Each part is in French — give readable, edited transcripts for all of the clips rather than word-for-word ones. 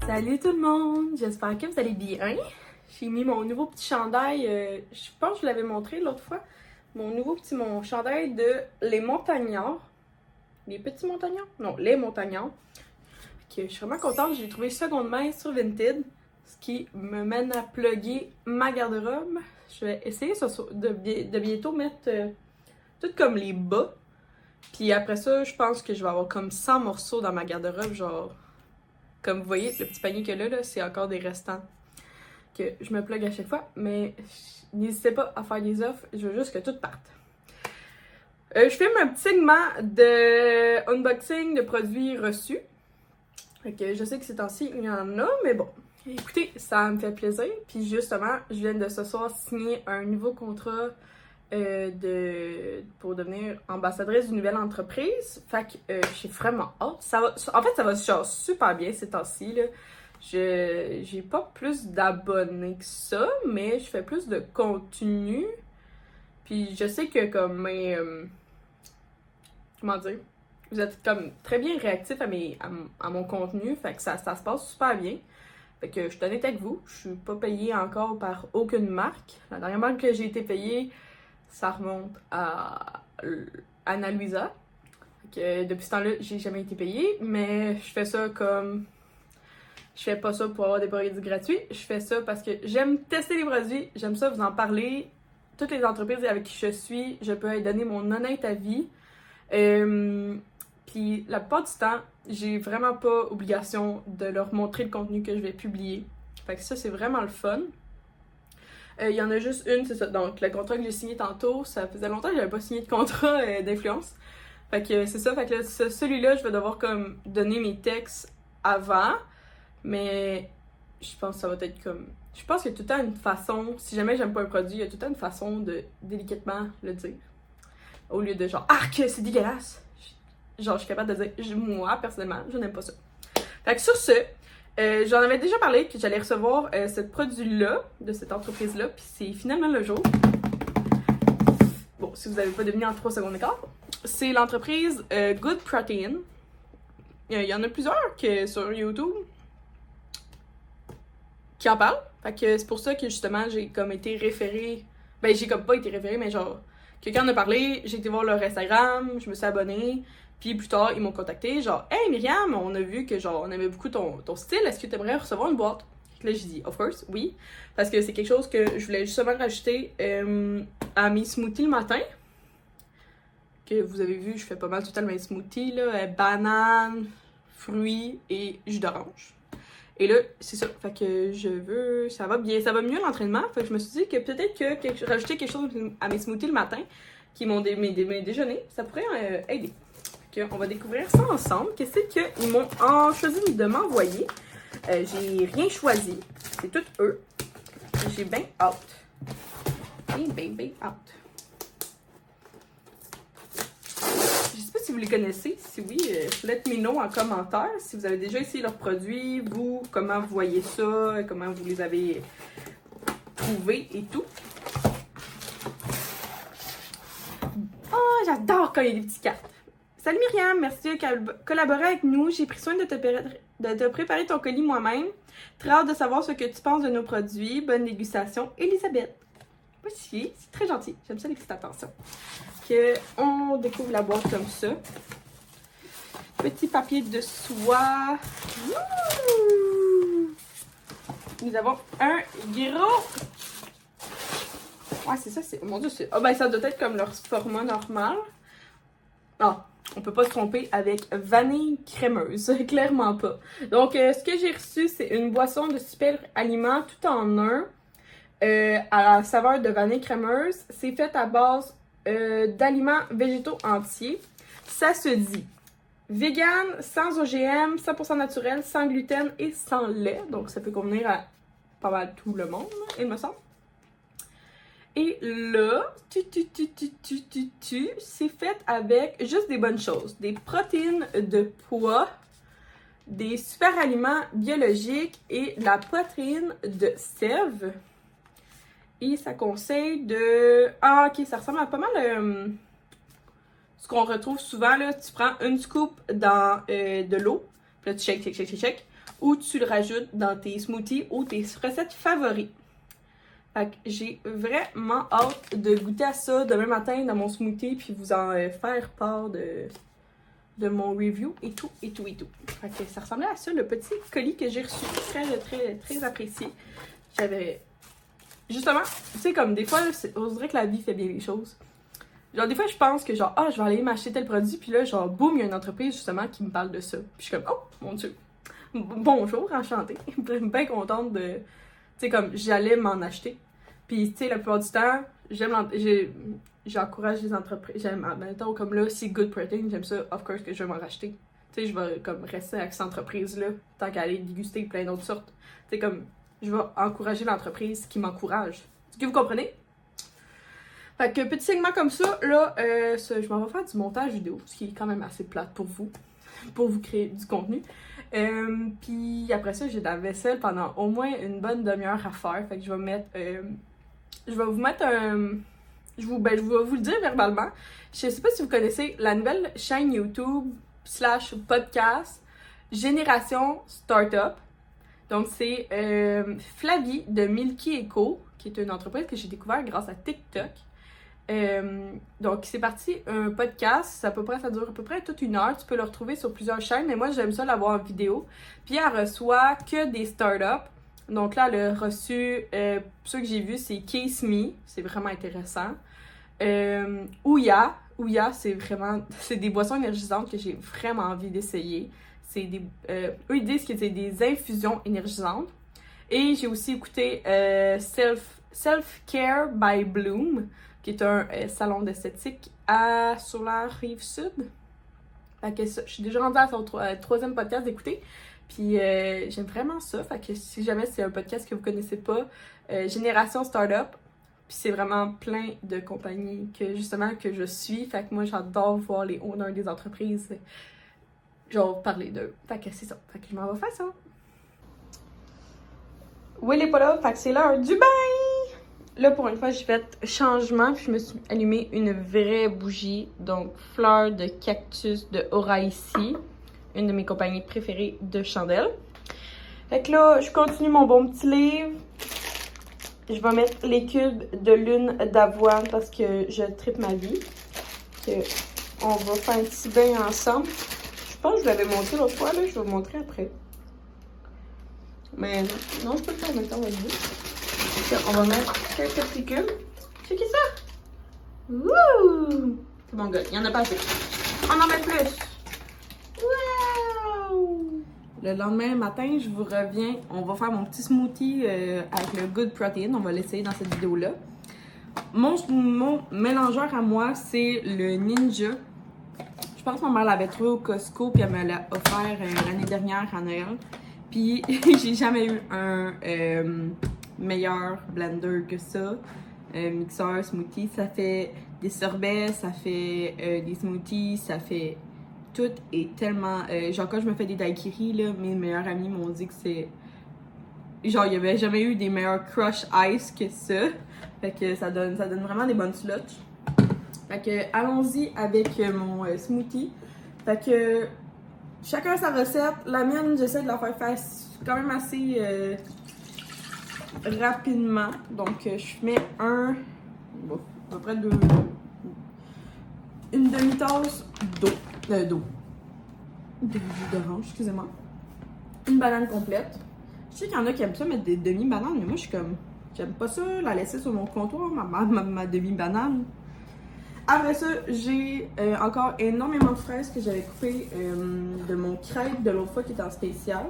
Salut tout le monde, j'espère que vous allez bien. J'ai mis mon nouveau petit chandail, je pense que je l'avais montré l'autre fois, mon chandail de Les Montagnards. Les petits montagnards? Non, Les Montagnards. Je suis vraiment contente, j'ai trouvé seconde main sur Vinted, ce qui me mène à plugger ma garde-robe. Je vais essayer de bientôt mettre tout comme les bas. Puis après ça, je pense que je vais avoir comme 100 morceaux dans ma garde-robe, genre... Comme vous voyez, le petit panier que là, c'est encore des restants que je me plug à chaque fois. Mais n'hésitez pas à faire des offres, je veux juste que tout parte. Je filme un petit segment de unboxing de produits reçus. Fait que je sais que ces temps-ci, il y en a, mais bon. Écoutez, ça me fait plaisir. Puis justement, je viens de ce soir signer un nouveau contrat pour devenir ambassadrice d'une nouvelle entreprise. Fait que j'ai vraiment hâte. Ça va genre super bien ces temps-ci, là. J'ai pas plus d'abonnés que ça, mais je fais plus de contenu. Puis je sais que comme mes... comment dire? Vous êtes comme très bien réactifs à mon contenu. Fait que ça se passe super bien. Fait que je suis honnête avec vous. Je suis pas payée encore par aucune marque. La dernière marque que j'ai été payée, ça remonte à Ana Luisa. Depuis ce temps-là, j'ai jamais été payée, mais je fais ça comme... Je fais pas ça pour avoir des produits gratuits, je fais ça parce que j'aime tester les produits, j'aime ça vous en parler. Toutes les entreprises avec qui je suis, je peux donner mon honnête avis. Puis la plupart du temps, j'ai vraiment pas obligation de leur montrer le contenu que je vais publier. Fait que ça, c'est vraiment le fun. Il y en a juste une, c'est ça. Donc, le contrat que j'ai signé tantôt, ça faisait longtemps que j'avais pas signé de contrat d'influence. Fait que c'est ça. Fait que là, celui-là, je vais devoir comme donner mes textes avant. Mais je pense que ça va être comme... Je pense qu'il y a tout le temps une façon, si jamais j'aime pas un produit, il y a tout le temps une façon de délicatement le dire. Au lieu de genre, arc, c'est dégueulasse. Genre, je suis capable de dire, moi, personnellement, je n'aime pas ça. Fait que sur ce, j'en avais déjà parlé que j'allais recevoir ce produit-là, de cette entreprise-là, puis c'est finalement le jour. Bon, si vous n'avez pas deviné en 3 secondes d'écart, c'est l'entreprise Good Protein. Il y en a plusieurs sur YouTube qui en parlent. Fait que c'est pour ça que justement, j'ai comme été référée. Ben, j'ai comme pas été référée, mais genre, quelqu'un en a parlé, j'ai été voir leur Instagram, je me suis abonnée. Puis plus tard, ils m'ont contacté, genre, hey Myriam, on a vu que genre, on aimait beaucoup ton style, est-ce que tu aimerais recevoir une boîte? Là, j'ai dit, of course, oui. Parce que c'est quelque chose que je voulais justement rajouter à mes smoothies le matin. Que vous avez vu, je fais pas mal tout le temps mes smoothies, là, banane, fruits et jus d'orange. Et là, c'est ça. Fait que je veux. Ça va bien, ça va mieux l'entraînement. Fait que je me suis dit que peut-être que rajouter quelque chose à mes smoothies le matin, qui m'ont mes déjeuners, ça pourrait aider. On va découvrir ça ensemble. Qu'est-ce qu'ils m'ont choisi de m'envoyer? J'ai rien choisi. C'est tout eux. J'ai bien hâte. Bien hâte. Je sais pas si vous les connaissez. Si oui, let me know en commentaire. Si vous avez déjà essayé leurs produits, vous, comment vous voyez ça, comment vous les avez trouvés et tout. Oh, j'adore quand il y a des petits cartes. Salut Myriam, merci de collaborer avec nous. J'ai pris soin de te préparer ton colis moi-même. Très hâte de savoir ce que tu penses de nos produits. Bonne dégustation, Elisabeth. Aussi, c'est très gentil. J'aime ça les petites attentions. On découvre la boîte comme ça. Petit papier de soie. Wouh! Nous avons un gros... Ouais, c'est ça, c'est... Mon Dieu, c'est... Ah, ben ça doit être comme leur format normal. Ah, on peut pas se tromper avec vanille crémeuse, clairement pas. Donc, ce que j'ai reçu, c'est une boisson de super aliments tout en un, à la saveur de vanille crémeuse. C'est fait à base d'aliments végétaux entiers. Ça se dit vegan, sans OGM, 100% naturel, sans gluten et sans lait. Donc, ça peut convenir à pas mal tout le monde, il me semble. Et là, c'est fait avec juste des bonnes choses. Des protéines de pois, des super aliments biologiques et la protéine de sève. Et ça conseille de... Ah, ok, ça ressemble à pas mal... ce qu'on retrouve souvent, là, tu prends une scoop dans de l'eau, puis là tu shake. ou tu le rajoutes dans tes smoothies ou tes recettes favorites. Fait que j'ai vraiment hâte de goûter à ça demain matin dans mon smoothie puis vous en faire part de mon review et tout. Fait que ça ressemblait à ça, le petit colis que j'ai reçu. Très apprécié. J'avais... Justement, tu sais, comme des fois, on dirait que la vie fait bien les choses. Genre, des fois, je pense que genre, je vais aller m'acheter tel produit, puis là, genre, boum, il y a une entreprise, justement, qui me parle de ça. Puis je suis comme, oh, mon Dieu. Bonjour, enchantée. Bien contente de... Tu sais, comme, j'allais m'en acheter. Puis, tu sais, la plupart du temps, j'encourage les entreprises. J'aime, mettons, comme là, si Good Protein, j'aime ça, of course, que je vais m'en racheter. Tu sais, je vais, comme, rester avec cette entreprise-là, tant qu'à aller déguster plein d'autres sortes. Tu sais, comme... Je vais encourager l'entreprise qui m'encourage. Est-ce que vous comprenez? Fait que petit segment comme ça, là, je m'en vais faire du montage vidéo, ce qui est quand même assez plate pour vous créer du contenu. Puis après ça, j'ai de la vaisselle pendant au moins une bonne demi-heure à faire. Fait que je vais vous mettre un... je vais vous le dire verbalement. Je sais pas si vous connaissez la nouvelle chaîne YouTube / podcast Génération Startup. Donc, c'est Flavie de Milky Co, qui est une entreprise que j'ai découvert grâce à TikTok. Donc, c'est parti un podcast. Ça dure à peu près toute une heure. Tu peux le retrouver sur plusieurs chaînes, mais moi, j'aime ça l'avoir en vidéo. Puis, elle reçoit que des startups. Donc là, elle a reçu, ceux que j'ai vus, c'est Case Me. C'est vraiment intéressant. Ouya, c'est des boissons énergisantes que j'ai vraiment envie d'essayer. Eux, ils disent que c'est des infusions énergisantes. Et j'ai aussi écouté Self-Care by Bloom, qui est un salon d'esthétique sur la Rive-Sud. Fait que ça, je suis déjà rendue à son troisième podcast d'écouter. Puis j'aime vraiment ça. Fait que si jamais c'est un podcast que vous connaissez pas, Génération Startup. Puis c'est vraiment plein de compagnies que je suis. Fait que moi, j'adore voir les owners des entreprises. Genre, parler d'eux. Fait que c'est ça. Fait que je m'en vais faire ça. Will est pas là. Fait que c'est l'heure du bain! Là, pour une fois, j'ai fait changement. Puis je me suis allumé une vraie bougie. Donc, fleur de cactus de Oraïci. Une de mes compagnies préférées de chandelles. Fait que là, je continue mon bon petit livre. Je vais mettre les cubes de lune d'avoine parce que je tripe ma vie. Que on va faire un petit bain ensemble. Je pense que je l'avais montré l'autre fois, là, je vais vous montrer après. Mais non, je peux le faire maintenant, vas-y. On va mettre quelques petits cubes. Checkez ça! Wouh! C'est bon, gars, il y en a pas assez. On en met plus! Wow! Le lendemain matin, je vous reviens. On va faire mon petit smoothie avec le Good Protein. On va l'essayer dans cette vidéo-là. Mon mélangeur à moi, c'est le Ninja. Je pense que ma mère l'avait trouvé au Costco puis elle me l'a offert l'année dernière à Noël. Puis j'ai jamais eu un meilleur blender que ça. Mixeur, smoothie, ça fait des sorbets, ça fait des smoothies, ça fait... Tout est tellement... genre quand je me fais des daiquiris, là, mes meilleurs amis m'ont dit que c'est... Genre il y avait jamais eu des meilleurs crush ice que ça. Fait que ça donne vraiment des bonnes sluts. Fait que allons-y avec mon smoothie. Fait que chacun sa recette. La mienne, j'essaie de la faire quand même assez rapidement. Donc je mets à peu près une demi-tasse d'eau. D'orange, excusez-moi. Une banane complète. Je sais qu'il y en a qui aiment ça mettre des demi-bananes, mais moi je suis comme... J'aime pas ça, la laisser sur mon comptoir, ma demi-banane. Après ça, j'ai encore énormément de fraises que j'avais coupées de mon crêpe de l'autre fois qui était en spécial,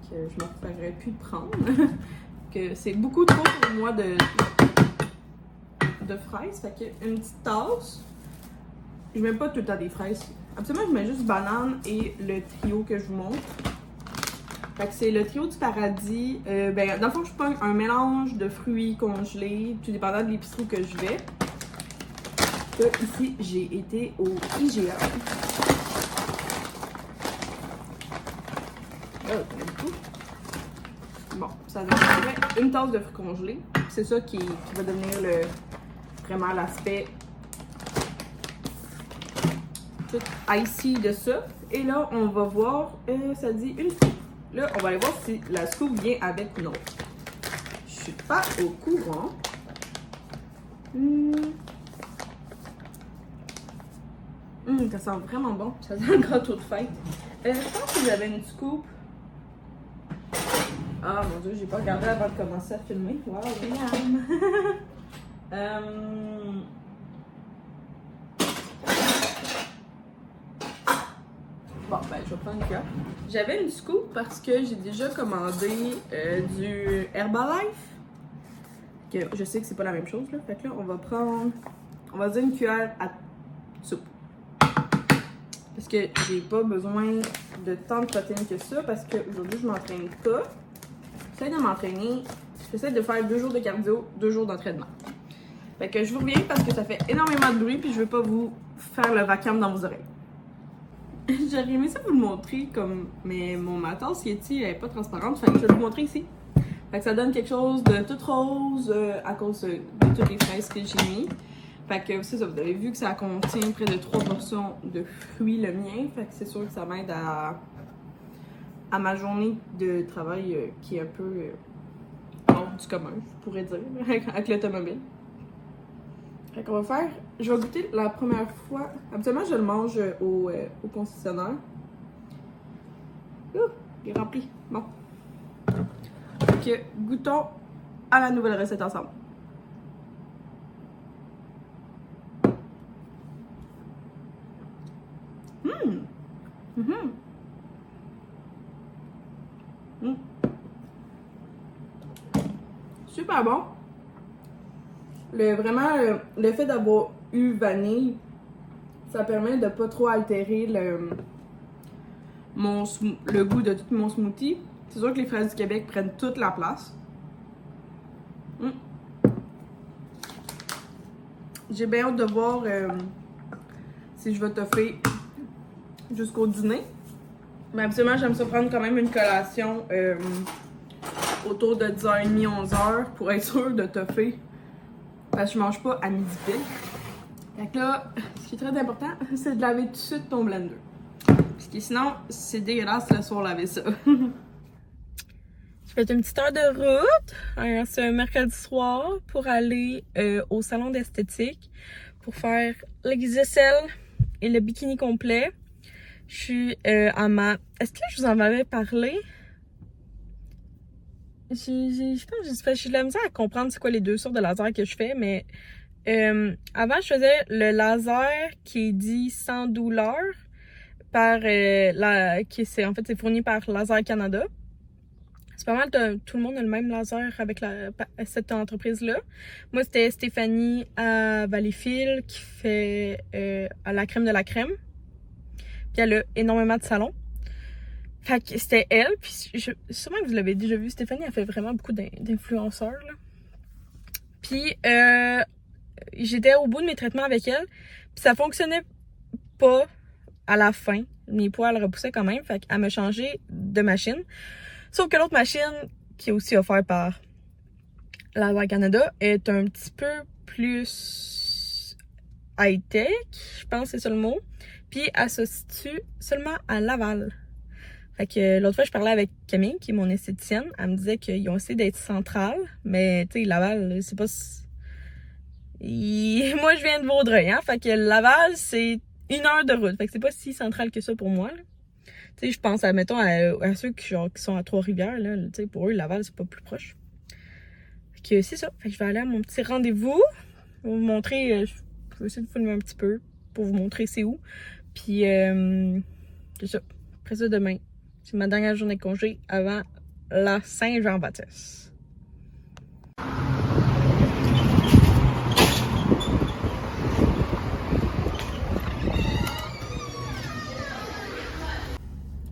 que je me ferais plus prendre. Que c'est beaucoup trop pour moi de fraises. Fait que une petite tasse. Je mets pas tout le temps des fraises. Absolument, je mets juste banane et le trio que je vous montre. Fait que c'est le trio du paradis. Dans le fond, je prends un mélange de fruits congelés, tout dépendant de l'épicerie que je vais. Là, ici, j'ai été au IGA. Bon, ça donne une tasse de fruits congelés. C'est ça qui va devenir vraiment l'aspect tout icy de ça. Et là, on va voir, ça dit une soupe. là, on va aller voir si la scoop vient avec ou non. Je suis pas au courant. Ça sent vraiment bon. Ça sent le gâteau de fête. Je pense que j'avais une scoop. Ah mon dieu, j'ai pas regardé avant de commencer à filmer. Wow, génial! Bon, ben, je vais prendre une cuillère. J'avais une scoop parce que j'ai déjà commandé du Herbalife. Que je sais que c'est pas la même chose, là. Fait que là, on va prendre, on va dire une cuillère à soupe. Parce que j'ai pas besoin de tant de protéines que ça, parce qu'aujourd'hui, je m'entraîne pas. J'essaie de m'entraîner. J'essaie de faire 2 jours de cardio, 2 jours d'entraînement. Fait que je vous reviens parce que ça fait énormément de bruit, puis je veux pas vous faire le vacarme dans vos oreilles. J'aurais aimé ça vous le montrer comme, mais ma tasse Yeti elle est pas transparente, fait que je vais vous montrer ici. Fait que ça donne quelque chose de tout rose à cause de toutes les fraises que j'ai mis. Fait que c'est ça, vous avez vu que ça contient près de 3 portions de fruits le mien, fait que c'est sûr que ça m'aide à ma journée de travail qui est un peu hors du commun, je pourrais dire, avec l'automobile. Fait qu'on va faire, je vais goûter la première fois. Habituellement, je le mange au concessionnaire. Ouh, il est rempli. Bon. Fait que goûtons à la nouvelle recette ensemble. Super bon. Vraiment, le fait d'avoir eu vanille, ça permet de pas trop altérer le goût de tout mon smoothie. C'est sûr que les fraises du Québec prennent toute la place. J'ai bien hâte de voir si je vais toffer jusqu'au dîner. Mais habituellement, j'aime ça prendre quand même une collation autour de 10h30, 11h pour être sûr de toffer. Parce que je mange pas à midi pile. Fait que là, ce qui est très important, c'est de laver tout de suite ton blender. Parce que sinon, c'est dégueulasse le soir laver ça. J'ai fait une petite heure de route. C'est un mercredi soir pour aller au salon d'esthétique pour faire les aisselles et le bikini complet. Je suis à ma... Est-ce que je vous en avais parlé? Je pense que j'ai de la misère à comprendre c'est quoi les 2 sortes de laser que je fais, mais avant je faisais le laser qui est dit sans douleur par en fait c'est fourni par Laser Canada. C'est pas mal tout le monde a le même laser avec cette entreprise-là. Moi c'était Stéphanie à Valleyfield qui fait à la crème de la crème. Puis elle a énormément de salons. Fait que c'était elle, puis sûrement que vous l'avez déjà vu, Stéphanie a fait vraiment beaucoup d'influenceurs, là. Puis j'étais au bout de mes traitements avec elle, puis ça fonctionnait pas à la fin. Mes poils repoussaient quand même, fait qu'elle m'a changé de machine. Sauf que l'autre machine, qui est aussi offerte par Laser Canada, est un petit peu plus high-tech, je pense que c'est ça le mot. Puis elle se situe seulement à Laval. Fait que l'autre fois, je parlais avec Camille, qui est mon esthéticienne. Elle me disait qu'ils ont essayé d'être centrales, mais tu sais, Laval, c'est pas... Moi, je viens de Vaudreuil, hein. Fait que Laval, c'est 1 heure de route. Fait que c'est pas si central que ça pour moi, là. Tu sais, je pense, mettons, à ceux qui sont à Trois-Rivières, là. Tu sais, pour eux, Laval, c'est pas plus proche. Fait que c'est ça. Fait que je vais aller à mon petit rendez-vous. Je vais vous montrer... je vais essayer de filmer un petit peu pour vous montrer c'est où. Puis, c'est ça. Après ça, demain. C'est ma dernière journée de congé avant la Saint-Jean-Baptiste.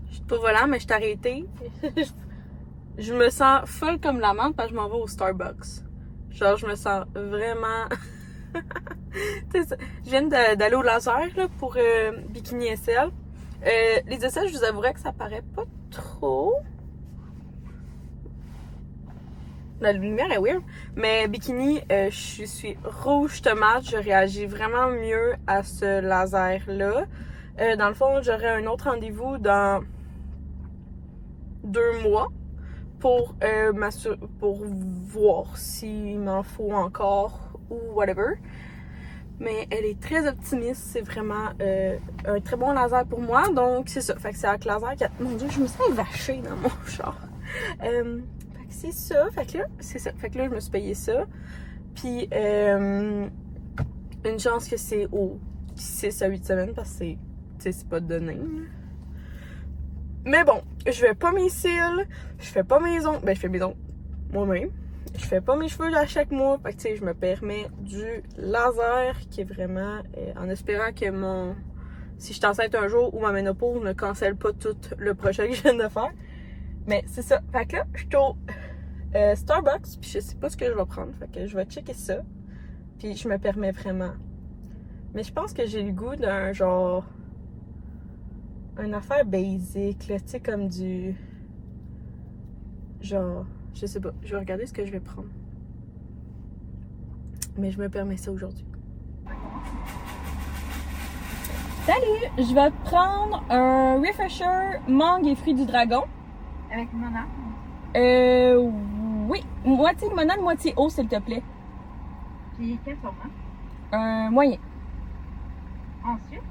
Je suis pas volant, mais je suis arrêtée. Je me sens folle comme la menthe parce que je m'en vais au Starbucks. Genre, je me sens vraiment... Je viens d'aller au laser là, pour bikini aisselle. Les aisselles, je vous avouerais que ça paraît pas trop. La lumière est weird. Mais bikini, je suis rouge tomate. Je réagis vraiment mieux à ce laser-là. Dans le fond, j'aurai un autre rendez-vous dans 2 mois pour voir s'il m'en faut encore ou whatever. Mais elle est très optimiste, c'est vraiment un très bon laser pour moi, donc c'est ça. Fait que c'est avec laser que... Mon Dieu, je me sens vachée dans mon char. Fait que c'est ça, fait que là, c'est ça. Fait que là, je me suis payé ça. Puis, une chance que c'est au 6 à 8 semaines, parce que c'est pas donné. Mais bon, je fais pas mes cils, je fais pas mes ongles, ben je fais mes ongles moi-même. Je fais pas mes cheveux à chaque mois, fait que tu sais, je me permets du laser qui est vraiment en espérant que si je suis enceinte un jour ou ma ménopause ne cancelle pas tout le projet que je viens de faire. Mais c'est ça, fait que là, je suis au Starbucks, puis je sais pas ce que je vais prendre, fait que je vais checker ça. Puis je me permets vraiment. Mais je pense que j'ai le goût d'un genre... une affaire basic, là, tu sais, comme du... genre... je sais pas, je vais regarder ce que je vais prendre. Mais je me permets ça aujourd'hui. Salut! Je vais prendre un refresher mangue et fruits du dragon. Avec limonade? Oui. Moitié limonade, moitié eau, s'il te plaît. Puis quel format? Un moyen. Ensuite?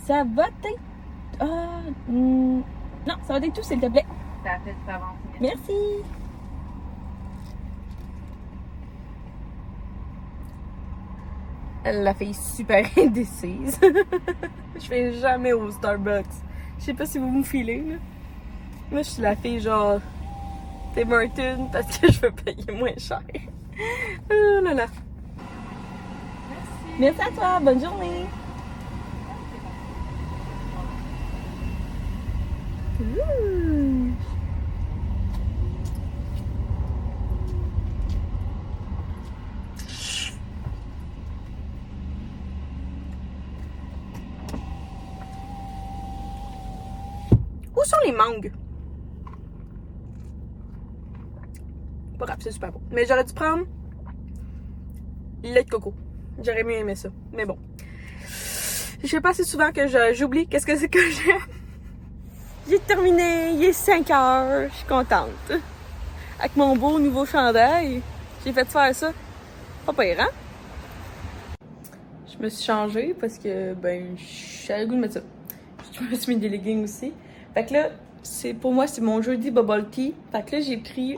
Ça va être... non, ça va être tout, s'il te plaît. Ça a fait du avancer. Merci! La fille super indécise. Je vais jamais au Starbucks. Je sais pas si vous me filez, là. Moi, je suis la fille genre... Tim Hortons parce que je veux payer moins cher. Oh là là. Merci à toi, bonne journée! Mmh. Où sont les mangues? Pas grave, c'est super bon. Mais j'aurais dû prendre lait de coco. J'aurais mieux aimé ça. Mais bon. Je sais pas si souvent que j'oublie qu'est-ce que c'est que j'aime. J'ai terminé, il est 5 heures, je suis contente. Avec mon beau nouveau chandail, j'ai fait faire ça. Pas pire, hein? Je me suis changée parce que, ben, j'avais le goût de mettre ça. Je me suis mis des leggings aussi. Fait que là, pour moi, c'est mon jeudi bubble tea. Fait que là, j'ai pris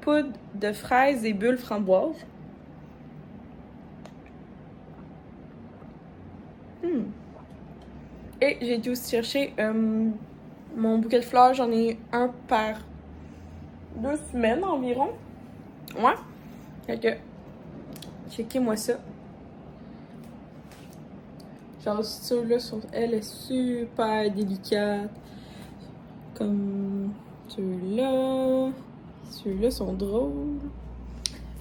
poudre de fraises et bulles framboises. Et j'ai été aussi chercher mon bouquet de fleurs. J'en ai un par 2 semaines environ. Ouais. Fait que, checkez-moi ça. Genre, ceux-là elle est super délicate. Comme ceux-là. Ceux-là sont drôles.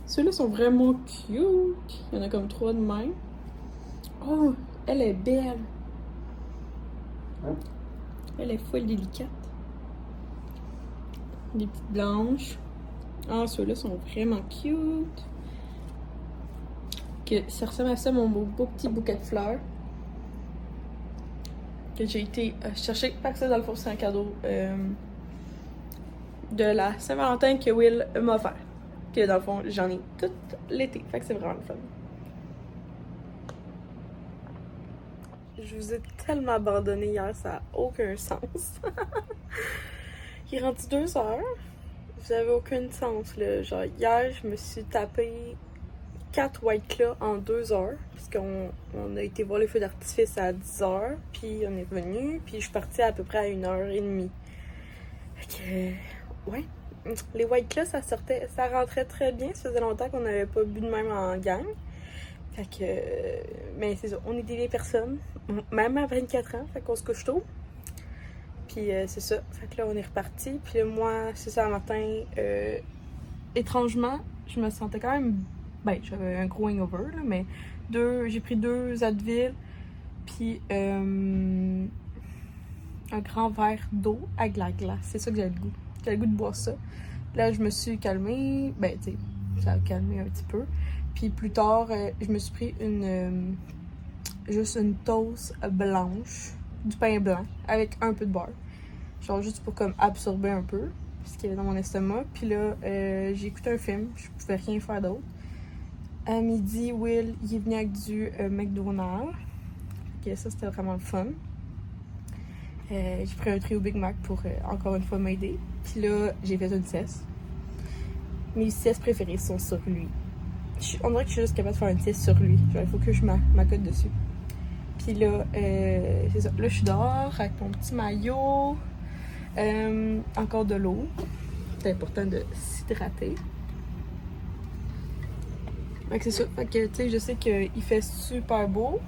Ceux-là sont vraiment cute. Il y en a comme 3 de même. Oh, elle est belle. Elle est full délicate. Des petites blanches. Ah, ceux-là sont vraiment cute. Que ça ressemble à ça, mon beau petit bouquet de fleurs. Que j'ai été chercher. Fait que ça, dans le fond, c'est un cadeau de la Saint-Valentin que Will m'a offert. Que dans le fond, j'en ai tout l'été. Fait que c'est vraiment le fun. Je vous ai tellement abandonné hier, ça n'a aucun sens. Il est rendu 2 heures. Vous avez aucun sens, là. Genre, hier, je me suis tapé 4 White Claw en 2 heures. Parce qu'on a été voir les feux d'artifice à 10 heures. Puis on est venu. Puis je suis partie à peu près à 1h30. Fait que, ouais. Les White Claw, ça rentrait très bien. Ça faisait longtemps qu'on n'avait pas bu de même en gang. Fait que, mais c'est ça, on est des vieilles personnes, même à 24 ans, fait qu'on se couche tôt. Puis c'est ça, fait que là on est reparti. Puis là, moi, c'est ça, le matin, étrangement, je me sentais quand même, ben j'avais un gros hangover, là, mais j'ai pris 2 Advil, puis un grand verre d'eau avec de la glace. C'est ça que j'avais le goût. J'avais le goût de boire ça. Là, je me suis calmée, ben tu sais, ça a calmé un petit peu. Puis plus tard, je me suis pris juste une toast blanche, du pain blanc, avec un peu de beurre. genre juste pour comme absorber un peu ce qu'il y avait dans mon estomac. Puis là, j'ai écouté un film, je pouvais rien faire d'autre. À midi, Will, il est venu avec du McDonald's. Ok, ça c'était vraiment le fun. J'ai pris un trio Big Mac pour encore une fois m'aider. Puis là, j'ai fait une sieste. Mes siestes préférées sont sur lui. On dirait que je suis juste capable de faire une sieste sur lui. Genre, il faut que je m'accote dessus. Puis là, c'est ça. Là, je suis dehors avec mon petit maillot. Encore de l'eau. C'est important de s'hydrater. Fait que c'est ça. Fait que, tu sais, je sais qu'il fait super beau.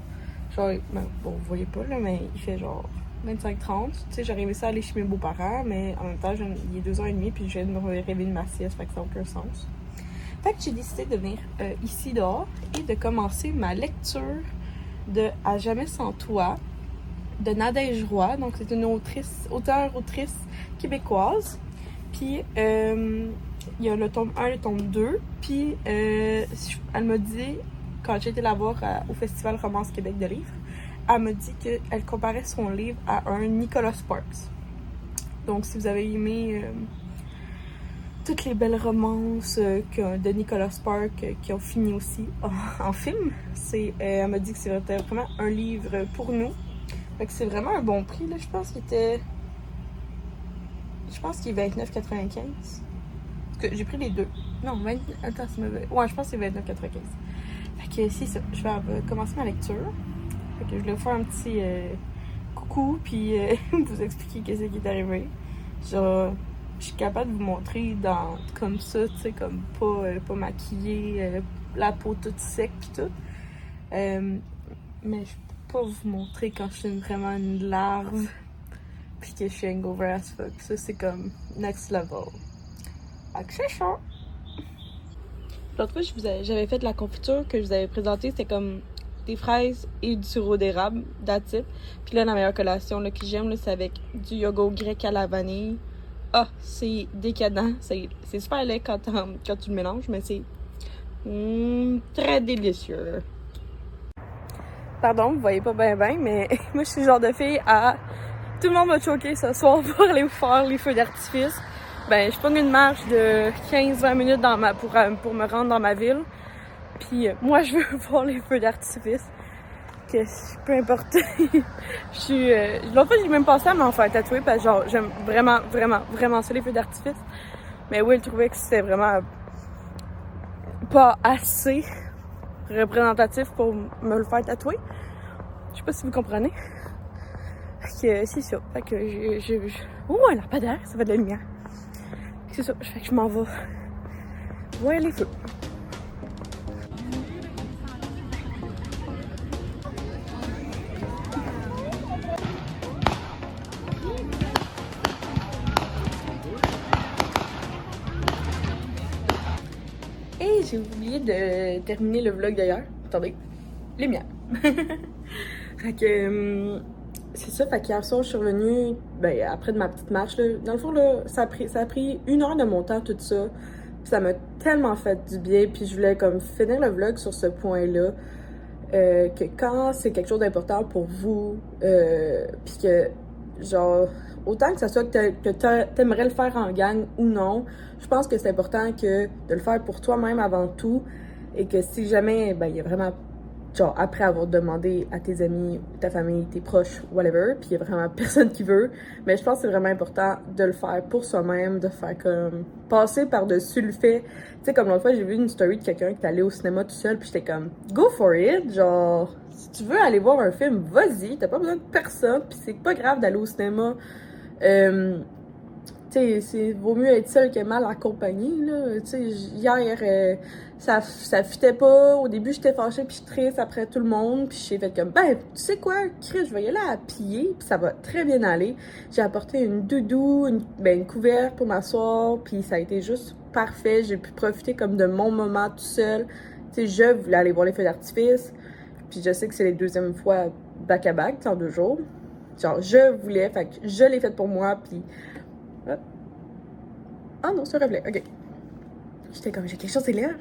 Genre, ben, bon, vous voyez pas, là, mais il fait genre 25-30. Tu sais, j'aurais aimé ça aller chez mes beaux-parents, mais en même temps, il est 2h30 puis je viens de me réveiller de ma sieste, fait que ça n'a aucun sens. Fait que j'ai décidé de venir ici dehors et de commencer ma lecture de À jamais sans toi de Nadège Roy. Donc, c'est une auteure-autrice québécoise. Puis, il y a le tome 1 et le tome 2. Puis, elle m'a dit, quand j'ai été la voir au Festival Romance Québec de livres, elle m'a dit qu'elle comparait son livre à un Nicholas Sparks. Donc, si vous avez aimé toutes les belles romances de Nicholas Sparks qui ont fini aussi en film, elle m'a dit que c'était vraiment un livre pour nous. Fait que c'est vraiment un bon prix, là. Je pense qu'il est 29,95. Parce que j'ai pris les deux. Non, attends, c'est mauvais. Ouais, je pense que c'est 29,95. Fait que c'est ça. Je vais commencer ma lecture. Fait que je vais vous faire un petit coucou, puis vous expliquer qu'est-ce qui est arrivé. Genre, je suis capable de vous montrer comme ça, tu sais, comme pas maquillée, la peau toute sec pis tout. Mais je peux pas vous montrer quand je suis vraiment une larve pis que je suis hangover as fuck. Ça, c'est comme next level. Fait que c'est ça. L'autre fois, j'avais fait la confiture que je vous avais présentée, c'était comme des fraises et du sirop d'érable, that's it. Puis là, la meilleure collation là, que j'aime, c'est avec du yogourt grec à la vanille. Ah, c'est décadent. C'est super laid quand tu le mélanges, mais c'est très délicieux. Pardon, vous voyez pas bien, mais moi, je suis le genre de fille à... Tout le monde va choquer ce soir pour aller faire les feux d'artifice. Ben, je prends une marche de 15-20 minutes pour me rendre dans ma ville. Puis moi, je veux voir les feux d'artifice. Que peu importe. L'autre fois, j'ai même pensé à m'en faire tatouer parce que genre, j'aime vraiment, vraiment, vraiment ça, les feux d'artifice. Mais Will trouvait que c'était vraiment pas assez représentatif pour me le faire tatouer. Je sais pas si vous comprenez. Fait que c'est ça. Fait que oh, un lampadaire, ça fait de la lumière. C'est ça. Fait que je m'en vais voir les feux. Et j'ai oublié de terminer le vlog d'ailleurs. Attendez. Lumière. Fait que c'est ça. Fait qu'hier soir, je suis revenue après de ma petite marche. Là. Dans le fond, là, ça a pris 1 heure de mon temps, tout ça. Puis ça m'a tellement fait du bien. Puis je voulais comme finir le vlog sur ce point-là. Que quand c'est quelque chose d'important pour vous, puis que genre autant que ça soit que t'aimerais le faire en gang ou non, je pense que c'est important que de le faire pour toi-même avant tout, et que si jamais il y a vraiment genre après avoir demandé à tes amis, ta famille, tes proches, whatever, puis il y a vraiment personne qui veut, mais je pense que c'est vraiment important de le faire pour soi-même, de faire comme passer par-dessus le fait, tu sais, comme l'autre fois j'ai vu une story de quelqu'un qui est allé au cinéma tout seul, puis j'étais comme go for it, genre si tu veux aller voir un film, vas-y, t'as pas besoin de personne, puis c'est pas grave d'aller au cinéma. Tu sais, vaut mieux être seul que mal accompagné, là. Tu sais, hier, ça fitait pas. Au début, j'étais fâchée puis je suis triste après tout le monde. Puis j'ai fait comme, tu sais quoi, Chris, je vais y aller à pied puis ça va très bien aller. J'ai apporté une doudou, une couverte pour m'asseoir puis ça a été juste parfait. J'ai pu profiter comme de mon moment tout seul. Tu sais, je voulais aller voir les feux d'artifice. Puis je sais que c'est les deuxième fois back-à-back, en 2 jours. Genre, je voulais, fait que je l'ai fait pour moi puis... Ah non, c'est un reflet, ok. J'étais comme, j'ai quelque chose à lire.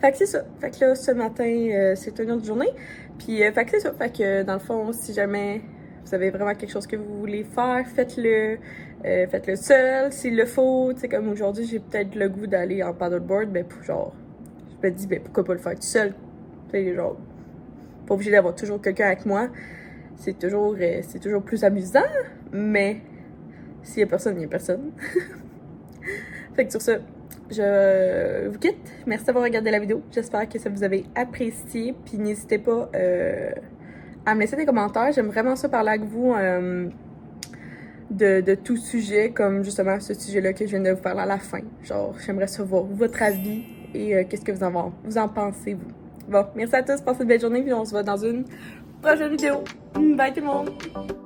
Fait que c'est ça. Fait que là, ce matin, c'est une autre journée. Puis, fait que c'est ça. Fait que dans le fond, si jamais vous avez vraiment quelque chose que vous voulez faire, faites-le. Faites-le seul s'il le faut. Tu sais, comme aujourd'hui, j'ai peut-être le goût d'aller en paddleboard, ben genre, je me dis, ben pourquoi pas le faire tout seul? Tu sais, genre, pas obligé d'avoir toujours quelqu'un avec moi. C'est toujours plus amusant, mais s'il y a personne, il y a personne. Fait que sur ça, je vous quitte. Merci d'avoir regardé la vidéo. J'espère que ça vous avait apprécié. Puis n'hésitez pas à me laisser des commentaires. J'aime vraiment ça parler avec vous de tout sujet, comme justement ce sujet-là que je viens de vous parler à la fin. Genre, j'aimerais savoir votre avis et qu'est-ce que vous en pensez, vous. Bon, merci à tous, passez une belle journée, puis on se voit dans une prochaine vidéo. Bye tout le monde!